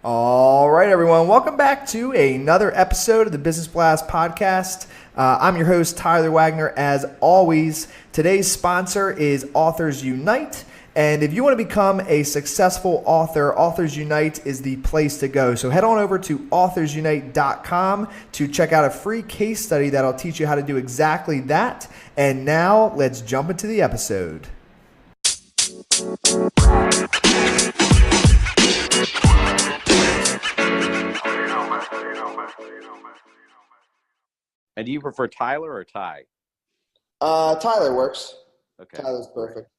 All right, everyone. Welcome back to another episode of the Business Blast podcast. I'm your host, Tyler Wagner. As always, today's sponsor is Authors Unite. And if you want to become a successful author, Authors Unite is the place to go. So head on over to authorsunite.com to check out a free case study that'll teach you how to do exactly that. And now let's jump into the episode. And do you prefer Tyler or Ty? Tyler works. Okay. Tyler's perfect.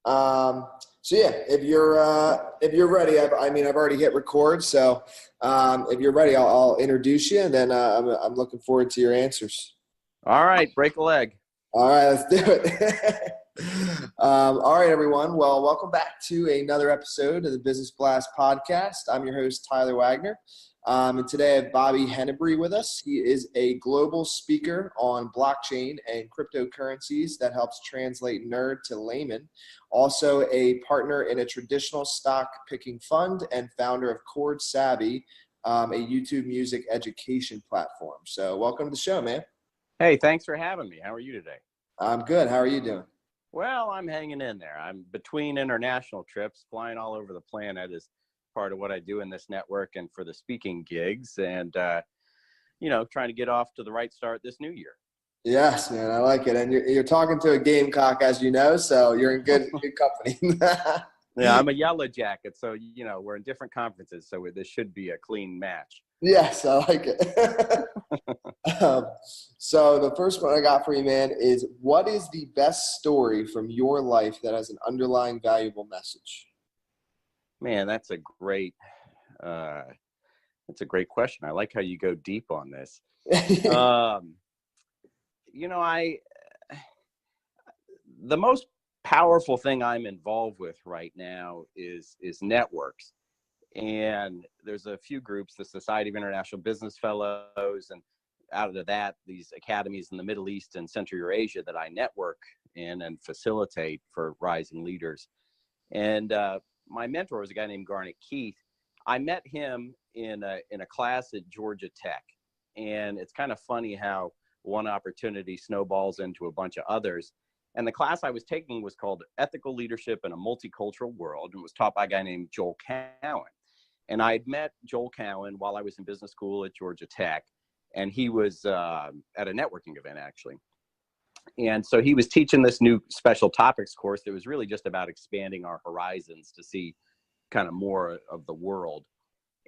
So yeah, if you're ready, I've already hit record. So if you're ready, I'll introduce you, and then I'm looking forward to your answers. All right, break a leg. All right, let's do it. All right, everyone. Well, welcome back to another episode of the Business Blast podcast. I'm your host, Tyler Wagner. And today I have Bobby Henebry with us. He is a global speaker on blockchain and cryptocurrencies that helps translate nerd to layman. Also a partner in a traditional stock picking fund and founder of Chord Savvy, a YouTube music education platform. So welcome to the show, man. Hey, thanks for having me. How are you today? I'm good. How are you doing? Well, I'm hanging in there. I'm between international trips, flying all over the planet is part of what I do in this network and for the speaking gigs, and trying to get off to the right start this new year. Yes, man, I like it. And you're talking to a Gamecock, as you know, so you're in good company. Yeah, I'm a Yellow Jacket, so we're in different conferences, so this should be a clean match. Yes, I like it. So the first one I got for you, man, is what is the best story from your life that has an underlying valuable message? Man, that's a great question. I like how you go deep on this. The most powerful thing I'm involved with right now is networks. And there's a few groups, the Society of International Business Fellows, and out of that, these academies in the Middle East and Central Eurasia that I network in and facilitate for rising leaders. And my mentor was a guy named Garnet Keith. I met him in a class at Georgia Tech. And it's kind of funny how one opportunity snowballs into a bunch of others. And the class I was taking was called Ethical Leadership in a Multicultural World, and was taught by a guy named Joel Cowan. And I had met Joel Cowan while I was in business school at Georgia Tech, and he was at a networking event, actually. And so he was teaching this new special topics course that was really just about expanding our horizons to see kind of more of the world.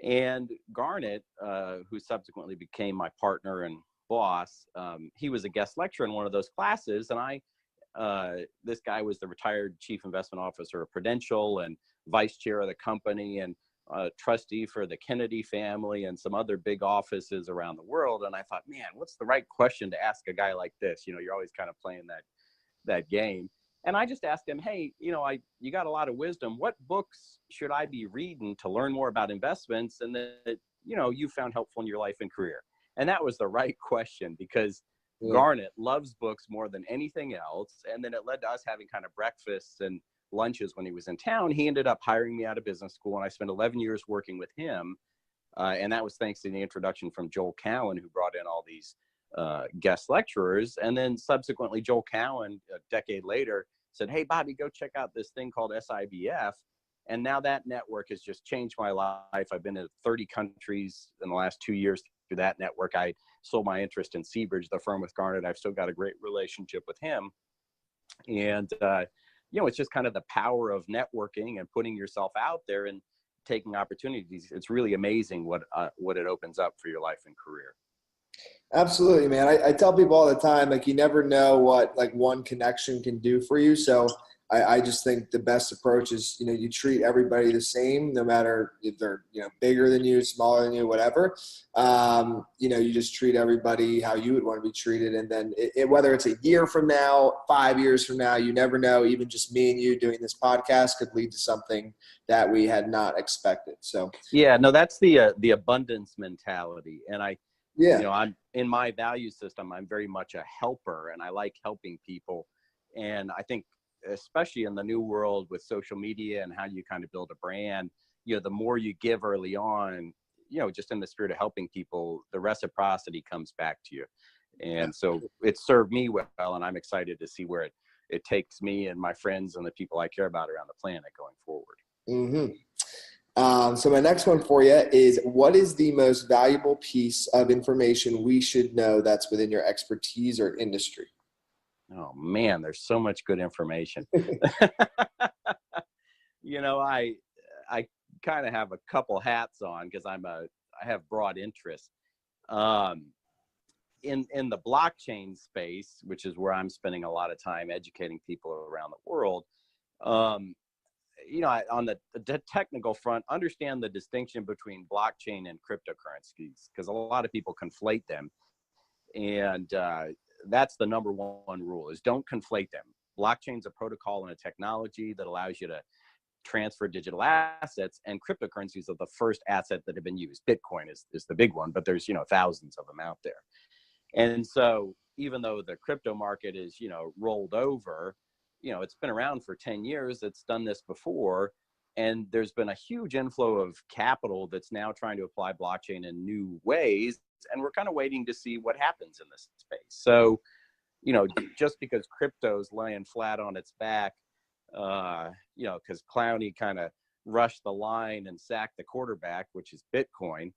And Garnet, who subsequently became my partner and boss, he was a guest lecturer in one of those classes. And this guy was the retired chief investment officer of Prudential and vice chair of the company and trustee for the Kennedy family and some other big offices around the world. And I thought, man, what's the right question to ask a guy like this? You're always kind of playing that game. And I just asked him, hey, you got a lot of wisdom. What books should I be reading to learn more about investments and that, you found helpful in your life and career? And that was the right question, because Garnet loves books more than anything else. And then it led to us having kind of breakfasts and lunches when he was in town. He ended up hiring me out of business school, and I spent 11 years working with him. And that was thanks to the introduction from Joel Cowan, who brought in all these guest lecturers. And then subsequently, Joel Cowan, a decade later, said, hey, Bobby, go check out this thing called SIBF. And now that network has just changed my life. I've been to 30 countries in the last 2 years through that network. I sold my interest in Seabridge, the firm with Garnet. I've still got a great relationship with him. And, it's just kind of the power of networking and putting yourself out there and taking opportunities. It's really amazing what it opens up for your life and career. Absolutely, man. I tell people all the time, like, you never know what like one connection can do for you. So I just think the best approach is, you treat everybody the same, no matter if they're, bigger than you, smaller than you, whatever. You just treat everybody how you would want to be treated. And then whether it's a year from now, 5 years from now, you never know. Even just me and you doing this podcast could lead to something that we had not expected. So yeah, no, that's the abundance mentality. And I'm in my value system, I'm very much a helper, and I like helping people. And I think, especially in the new world with social media and how you kind of build a brand, the more you give early on, just in the spirit of helping people, the reciprocity comes back to you. And so it served me well, and I'm excited to see where it takes me and my friends and the people I care about around the planet going forward. So my next one for you is, what is the most valuable piece of information we should know that's within your expertise or industry? Oh man, there's so much good information. I kind of have a couple hats on because I have broad interests. In the blockchain space, which is where I'm spending a lot of time educating people around the world, on the technical front, understand the distinction between blockchain and cryptocurrencies, because a lot of people conflate them. And that's the number one rule, is don't conflate them. Blockchain's a protocol and a technology that allows you to transfer digital assets, and cryptocurrencies are the first asset that have been used. Bitcoin is the big one, but there's, thousands of them out there. And so even though the crypto market is, rolled over, it's been around for 10 years. It's done this before. And there's been a huge inflow of capital that's now trying to apply blockchain in new ways. And we're kind of waiting to see what happens in this space. So, just because crypto's laying flat on its back, because Clowney kind of rushed the line and sacked the quarterback, which is Bitcoin,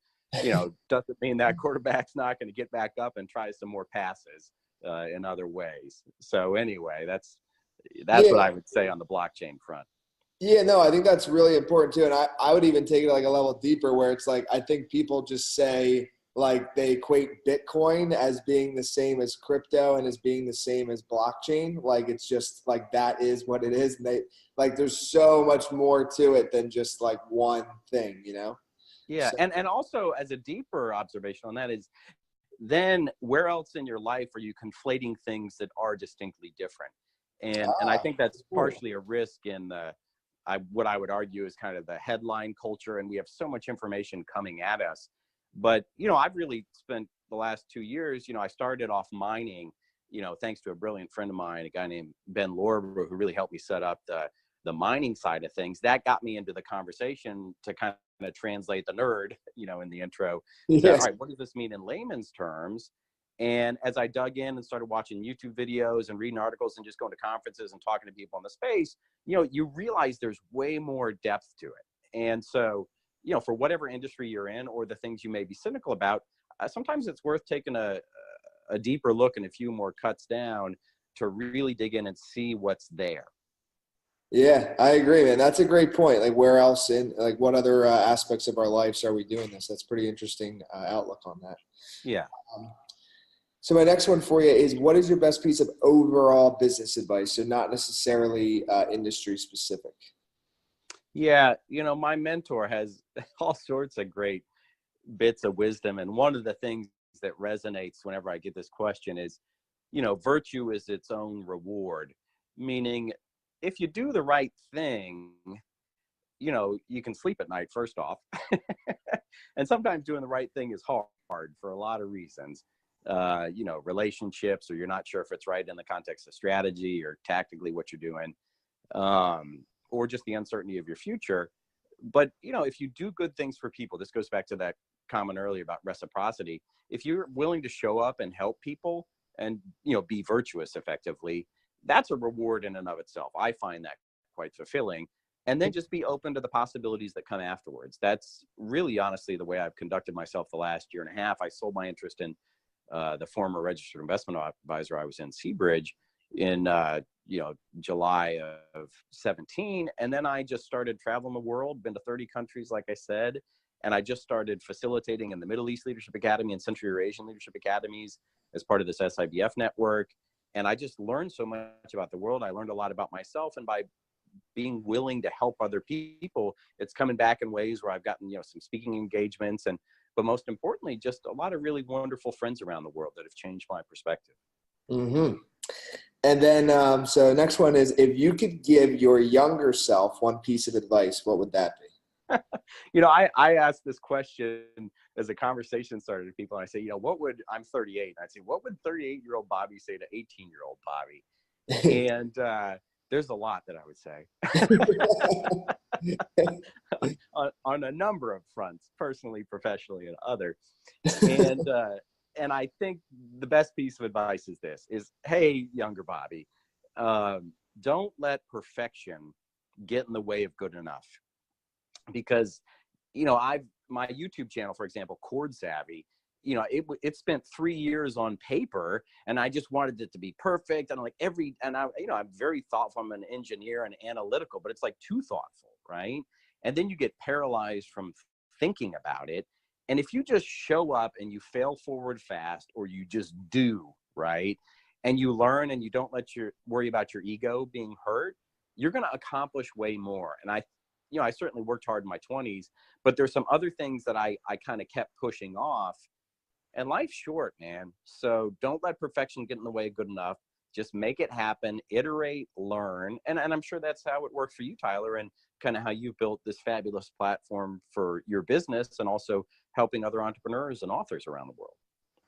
doesn't mean that quarterback's not going to get back up and try some more passes in other ways. So anyway, that's what I would say on the blockchain front. Yeah, no, I think that's really important too. And I would even take it like a level deeper, where it's like, I think people just say, like, they equate Bitcoin as being the same as crypto and as being the same as blockchain. Like, it's just like, that is what it is. And there's so much more to it than just like one thing, Yeah. So, and also, as a deeper observation on that, is then where else in your life are you conflating things that are distinctly different? And I think that's partially a risk in what I would argue is kind of the headline culture. And we have so much information coming at us. But, I've really spent the last 2 years, I started off mining, thanks to a brilliant friend of mine, a guy named Ben Lorber, who really helped me set up the mining side of things. That got me into the conversation to kind of translate the nerd, in the intro. yes. So, all right, what does this mean in layman's terms? And as I dug in and started watching YouTube videos and reading articles and just going to conferences and talking to people in the space, you realize there's way more depth to it. And so, for whatever industry you're in or the things you may be cynical about, sometimes it's worth taking a deeper look and a few more cuts down to really dig in and see what's there. Yeah, I agree, man. That's a great point. Like, where else what other aspects of our lives are we doing this? That's pretty interesting outlook on that. Yeah. So my next one for you is, what is your best piece of overall business advice? So not necessarily industry specific. Yeah. My mentor has all sorts of great bits of wisdom. And one of the things that resonates whenever I get this question is, virtue is its own reward, meaning if you do the right thing, you can sleep at night, first off. And sometimes doing the right thing is hard for a lot of reasons. Relationships, or you're not sure if it's right in the context of strategy or tactically what you're doing, or just the uncertainty of your future. But, if you do good things for people, this goes back to that comment earlier about reciprocity. If you're willing to show up and help people and, be virtuous effectively, that's a reward in and of itself. I find that quite fulfilling. And then just be open to the possibilities that come afterwards. That's really, honestly, the way I've conducted myself the last year and a half. I sold my interest in the former registered investment advisor I was in, Seabridge, in July of 17. And then I just started traveling the world, been to 30 countries, like I said. And I just started facilitating in the Middle East Leadership Academy and Central Eurasian Leadership Academies as part of this SIBF network. And I just learned so much about the world. I learned a lot about myself. And by being willing to help other people, it's coming back in ways where I've gotten, some speaking engagements, but most importantly, just a lot of really wonderful friends around the world that have changed my perspective. Mm-hmm. And then, so next one is, if you could give your younger self one piece of advice, what would that be? I asked this question as a conversation started to people, and I say, I'm 38. And I'd say, what would 38-year-old Bobby say to 18-year-old Bobby? And there's a lot that I would say. on a number of fronts, personally, professionally, and other. And and I think the best piece of advice is this: hey, younger Bobby, don't let perfection get in the way of good enough. Because my YouTube channel, for example, Chord Savvy, it spent 3 years on paper, and I just wanted it to be perfect. And I'm very thoughtful. I'm an engineer and analytical, but it's like too thoughtful, right? And then you get paralyzed from thinking about it. And if you just show up and you fail forward fast, or you just do, right, and you learn and you don't worry about your ego being hurt, you're going to accomplish way more. And I certainly worked hard in my 20s, but there's some other things that I kind of kept pushing off. And life's short, man. So don't let perfection get in the way of good enough. Just make it happen, iterate, learn. And I'm sure that's how it worked for you, Tyler, and kind of how you built this fabulous platform for your business, and also helping other entrepreneurs and authors around the world.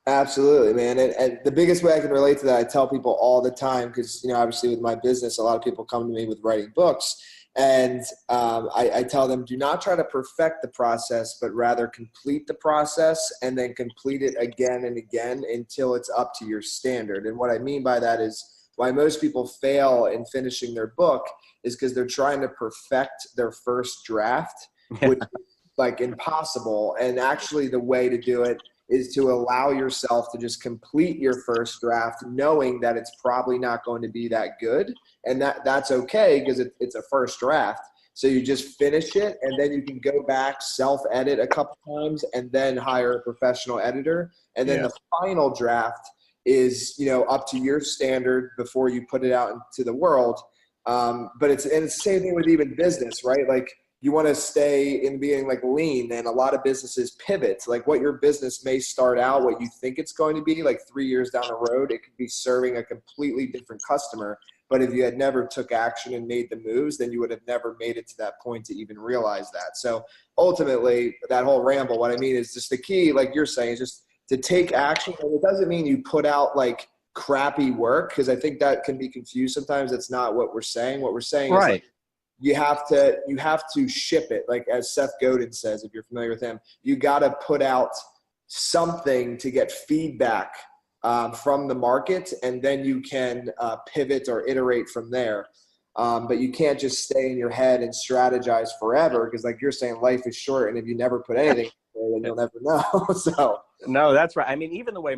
Absolutely, man. And the biggest way I can relate to that, I tell people all the time, because, obviously with my business, a lot of people come to me with writing books. And I tell them, do not try to perfect the process, but rather complete the process, and then complete it again and again until it's up to your standard. And what I mean by that is, why most people fail in finishing their book is because they're trying to perfect their first draft, which is like impossible. And actually the way to do it is to allow yourself to just complete your first draft, knowing that it's probably not going to be that good. And that's okay, because it's a first draft. So you just finish it, and then you can go back, self-edit a couple times, and then hire a professional editor. And then the final draft is, up to your standard before you put it out into the world. But it's the same thing with even business, right? Like, you want to stay in being like lean, and a lot of businesses pivot. Like, what your business may start out, what you think it's going to be, like 3 years down the road, it could be serving a completely different customer. But if you had never took action and made the moves, then you would have never made it to that point to even realize that. So ultimately, that whole ramble, what I mean is just the key, like you're saying, is just to take action. And it doesn't mean you put out like crappy work, because I think that can be confused sometimes. That's not what we're saying. What we're saying is, like, you have to ship it. Like, as Seth Godin says, if you're familiar with him, you got to put out something to get feedback from the market, and then you can pivot or iterate from there. But you can't just stay in your head and strategize forever, because, like you're saying, life is short, and if you never put anything there, then you'll never know. So no, that's right. I mean, even the way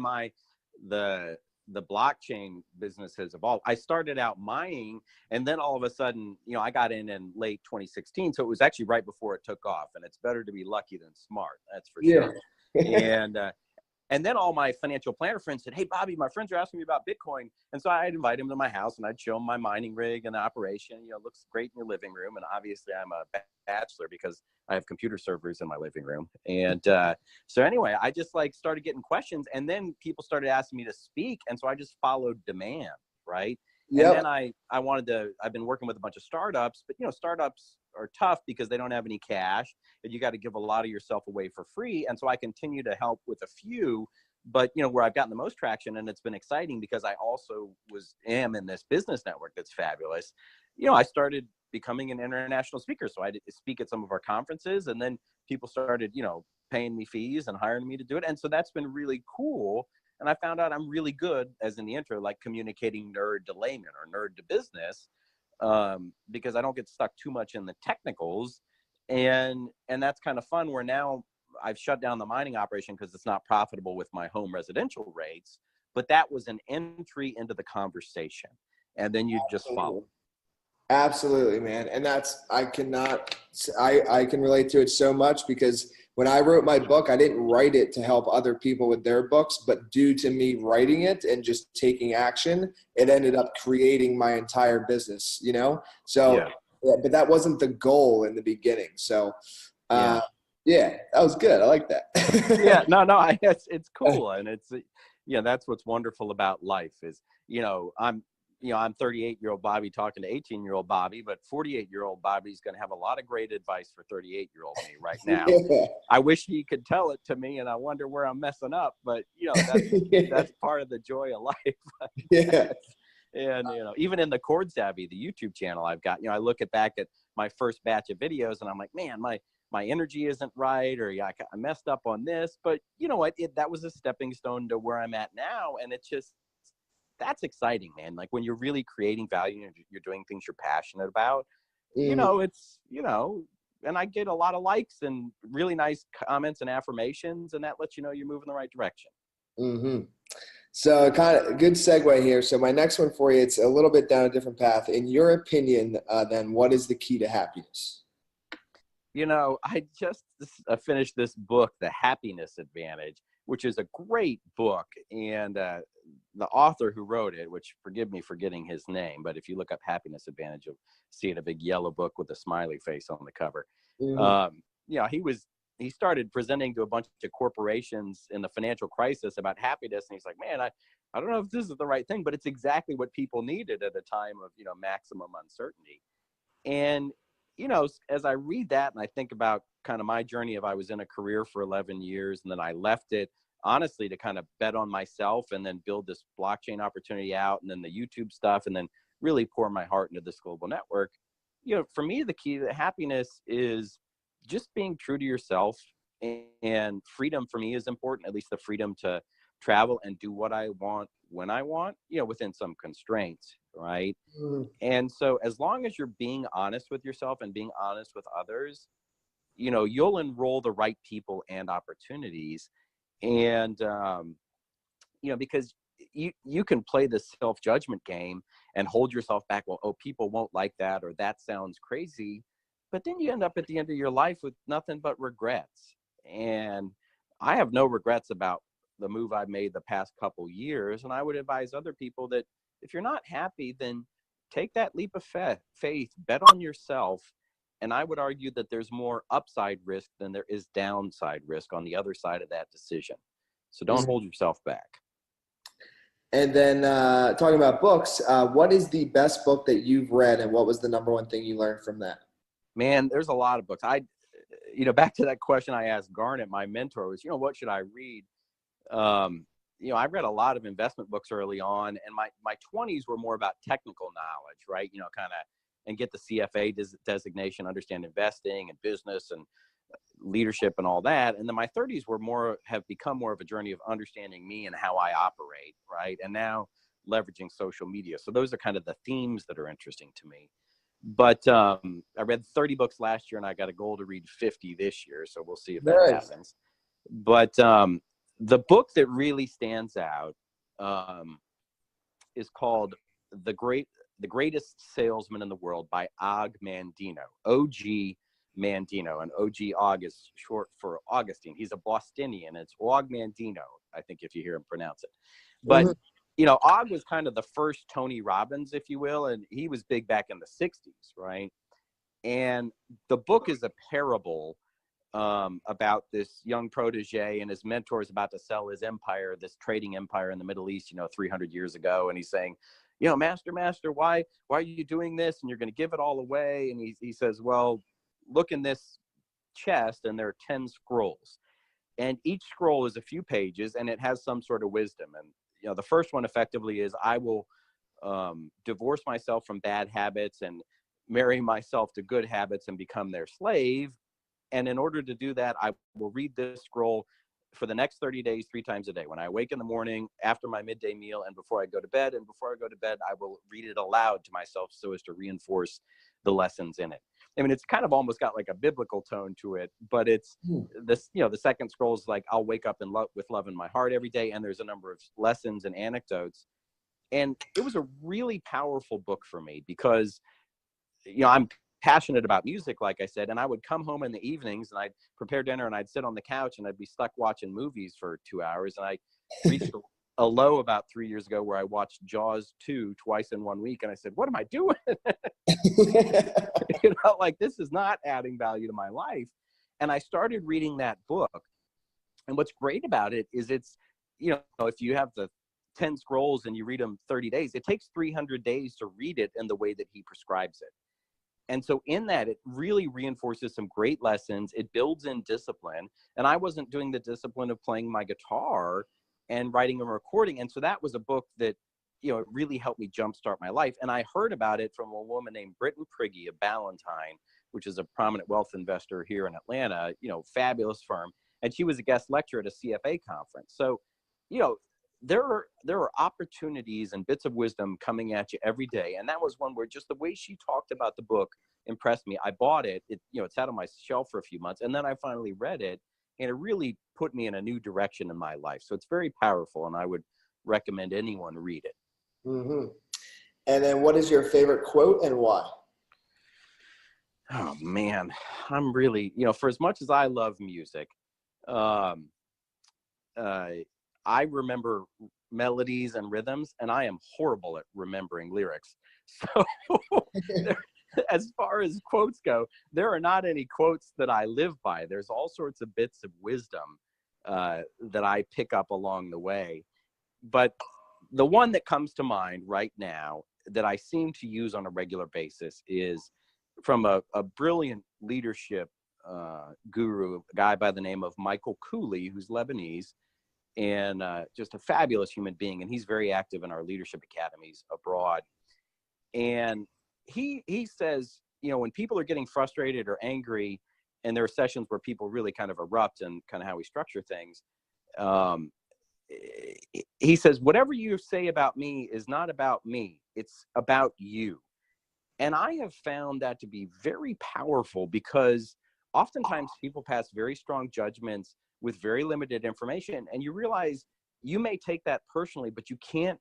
the blockchain business has evolved. I started out mining, and then all of a sudden, I got in late 2016. So it was actually right before it took off, and it's better to be lucky than smart. That's for sure. And then all my financial planner friends said, "Hey, Bobby, my friends are asking me about Bitcoin." And so I'd invite them to my house, and I'd show them my mining rig and the operation. It looks great in your living room. And obviously I'm a bachelor because I have computer servers in my living room. And so anyway, I just started getting questions, and then people started asking me to speak. And so I just followed demand, right? Yep. And then I've been working with a bunch of startups, but startups are tough because they don't have any cash, and you got to give a lot of yourself away for free. And so I continue to help with a few, but where I've gotten the most traction, and it's been exciting because I also am in this business network that's fabulous. I started becoming an international speaker. So I did speak at some of our conferences, and then people started, paying me fees and hiring me to do it. And so that's been really cool. And I found out I'm really good, as in the intro, like communicating nerd to layman or nerd to business, because I don't get stuck too much in the technicals. And that's kind of fun, where now I've shut down the mining operation because it's not profitable with my home residential rates, but that was an entry into the conversation. And then you just follow. Absolutely, man. And I can relate to it so much, because when I wrote my book, I didn't write it to help other people with their books, but due to me writing it and just taking action, it ended up creating my entire business, So, but that wasn't the goal in the beginning. So, yeah, that was good. I like that. It's cool. And it's, that's what's wonderful about life is, I'm 38-year-old Bobby talking to 18-year-old Bobby, but 48-year-old Bobby's going to have a lot of great advice for 38-year-old me right now. I wish he could tell it to me, and I wonder where I'm messing up, but that's part of the joy of life. And, even in the Chord Savvy, the YouTube channel I've got, I look back at my first batch of videos and I'm like, man, my energy isn't right, or yeah, I messed up on this. But you know what? That was a stepping stone to where I'm at now. And it's just, that's exciting, man. Like when you're really creating value and you're doing things you're passionate about, it's, and I get a lot of likes and really nice comments and affirmations, and that lets you know you're moving in the right direction. Mm-hmm. So kind of good segue here. So my next one for you, it's a little bit down a different path. In your opinion, then what is the key to happiness? I just finished this book, The Happiness Advantage, which is a great book. And the author who wrote it, which forgive me for getting his name, but if you look up Happiness Advantage, you'll see it, a big yellow book with a smiley face on the cover. Mm-hmm. He started presenting to a bunch of corporations in the financial crisis about happiness. And he's like, man, I don't know if this is the right thing, but it's exactly what people needed at a time of, maximum uncertainty. And, as I read that and I think about kind of my journey of I was in a career for 11 years and then I left it, honestly, to kind of bet on myself and then build this blockchain opportunity out and then the YouTube stuff and then really pour my heart into this global network. For me, the key to happiness is just being true to yourself, and freedom for me is important, at least the freedom to travel and do what I want when I want, within some constraints, right? Mm. And so as long as you're being honest with yourself and being honest with others, you'll enroll the right people and opportunities. And, because you can play this self-judgment game and hold yourself back. Well, oh, people won't like that, or that sounds crazy. But then you end up at the end of your life with nothing but regrets. And I have no regrets about the move I've made the past couple years. And I would advise other people that if you're not happy, then take that leap of faith, bet on yourself. And I would argue that there's more upside risk than there is downside risk on the other side of that decision. So don't hold yourself back. And then talking about books, what is the best book that you've read, and what was the number one thing you learned from that? Man, there's a lot of books. Back to that question I asked Garnet, my mentor, was, what should I read? I read a lot of investment books early on, and my 20s were more about technical knowledge, right? And get the CFA designation, understand investing and business and leadership and all that. And then my 30s have become more of a journey of understanding me and how I operate, right? And now leveraging social media. So those are kind of the themes that are interesting to me. But I read 30 books last year, and I got a goal to read 50 this year. So we'll see if that happens. But the book that really stands out is called The Greatest Salesman in the World by Og Mandino, O.G. Mandino. And Og is short for Augustine. He's a Bostonian. It's Og Mandino, I think, if you hear him pronounce it. But Og was kind of the first Tony Robbins, if you will, and he was big back in the 60s, right? And the book is a parable about this young protege, and his mentor is about to sell his empire, this trading empire in the Middle East, 300 years ago. And he's saying, master, why are you doing this? And you're going to give it all away. And he says, well, look in this chest, and there are 10 scrolls. And each scroll is a few pages, and it has some sort of wisdom. And the first one effectively is, I will divorce myself from bad habits and marry myself to good habits and become their slave. And in order to do that, I will read this scroll for the next 30 days, 3 times a day. When I wake in the morning, after my midday meal, and before I go to bed. And before I go to bed, I will read it aloud to myself so as to reinforce the lessons in it. I mean, it's kind of almost got like a biblical tone to it, but it's this, the second scroll is like, I'll wake up with love in my heart every day. And there's a number of lessons and anecdotes. And it was a really powerful book for me because, I'm passionate about music, like I said, and I would come home in the evenings and I'd prepare dinner and I'd sit on the couch and I'd be stuck watching movies for 2 hours. And I reached a low about 3 years ago where I watched Jaws 2 twice in 1 week. And I said, what am I doing? Like, this is not adding value to my life. And I started reading that book. And what's great about it is it's, if you have the 10 scrolls and you read them 30 days, it takes 300 days to read it in the way that he prescribes it. And so in that, it really reinforces some great lessons. It builds in discipline. And I wasn't doing the discipline of playing my guitar and writing and recording. And so that was a book that it really helped me jumpstart my life. And I heard about it from a woman named Britton Prigge of Ballantine, which is a prominent wealth investor here in Atlanta, fabulous firm. And she was a guest lecturer at a CFA conference. So, there are opportunities and bits of wisdom coming at you every day. And that was one where just the way she talked about the book impressed me. I bought it. It sat on my shelf for a few months, and then I finally read it, and it really put me in a new direction in my life. So it's very powerful, and I would recommend anyone read it. Mm-hmm. And then what is your favorite quote and why? Oh man, I'm really, for as much as I love music, I remember melodies and rhythms, and I am horrible at remembering lyrics. So as far as quotes go, there are not any quotes that I live by. There's all sorts of bits of wisdom that I pick up along the way. But the one that comes to mind right now that I seem to use on a regular basis is from a brilliant leadership guru, a guy by the name of Michael Cooley, who's Lebanese, and just a fabulous human being. And he's very active in our leadership academies abroad. And he says, when people are getting frustrated or angry, and there are sessions where people really kind of erupt and kind of how we structure things, he says, whatever you say about me is not about me, it's about you. And I have found that to be very powerful, because oftentimes people pass very strong judgments with very limited information, and you realize you may take that personally, but you can't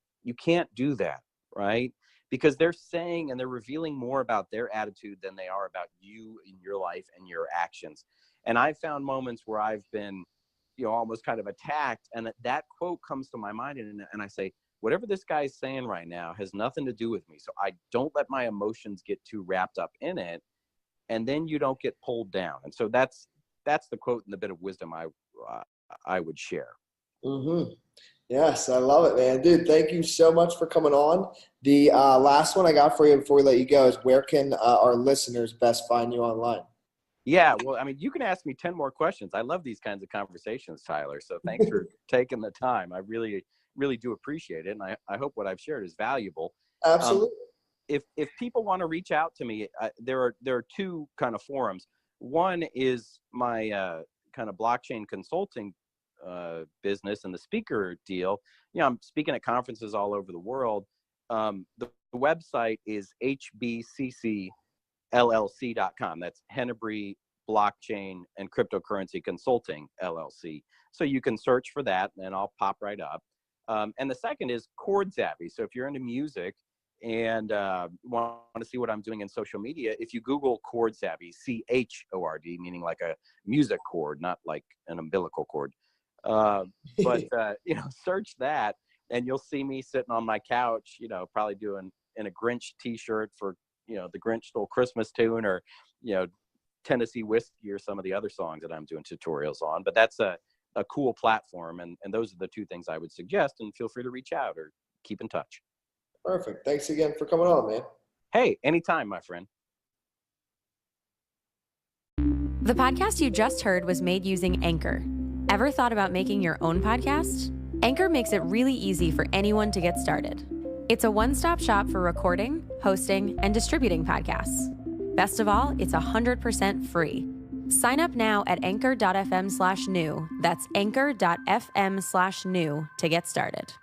do that, right? Because they're saying and they're revealing more about their attitude than they are about you in your life and your actions. And I've found moments where I've been, almost kind of attacked, and that quote comes to my mind, and I say, whatever this guy's saying right now has nothing to do with me. So I don't let my emotions get too wrapped up in it, and then you don't get pulled down. And so that's the quote and the bit of wisdom I would share. Mm-hmm. Yes, I love it, man. Dude, thank you so much for coming on. The last one I got for you before we let you go is, where can our listeners best find you online? Yeah, well, I mean, you can ask me 10 more questions. I love these kinds of conversations, Tyler. So thanks for taking the time. I really, really do appreciate it. And I hope what I've shared is valuable. Absolutely. If people want to reach out to me, there are two kind of forums. One is my kind of blockchain consulting business and the speaker deal. I'm speaking at conferences all over the world. The website is hbccllc.com. That's Henebry Blockchain and Cryptocurrency Consulting LLC. So you can search for that, and I'll pop right up. And the second is Chord Savvy. So if you're into music and want to see what I'm doing in social media, if you Google Chord Savvy, CHORD, meaning like a music cord, not like an umbilical cord. Search that, and you'll see me sitting on my couch, probably doing in a Grinch t-shirt for, the Grinch Stole Christmas tune, or, Tennessee Whiskey, or some of the other songs that I'm doing tutorials on. But that's a cool platform. And those are the two things I would suggest, and feel free to reach out or keep in touch. Perfect. Thanks again for coming on, man. Hey, anytime, my friend. The podcast you just heard was made using Anchor. Ever thought about making your own podcast? Anchor makes it really easy for anyone to get started. It's a one-stop shop for recording, hosting, and distributing podcasts. Best of all, it's 100% free. Sign up now at anchor.fm/new. That's anchor.fm/new to get started.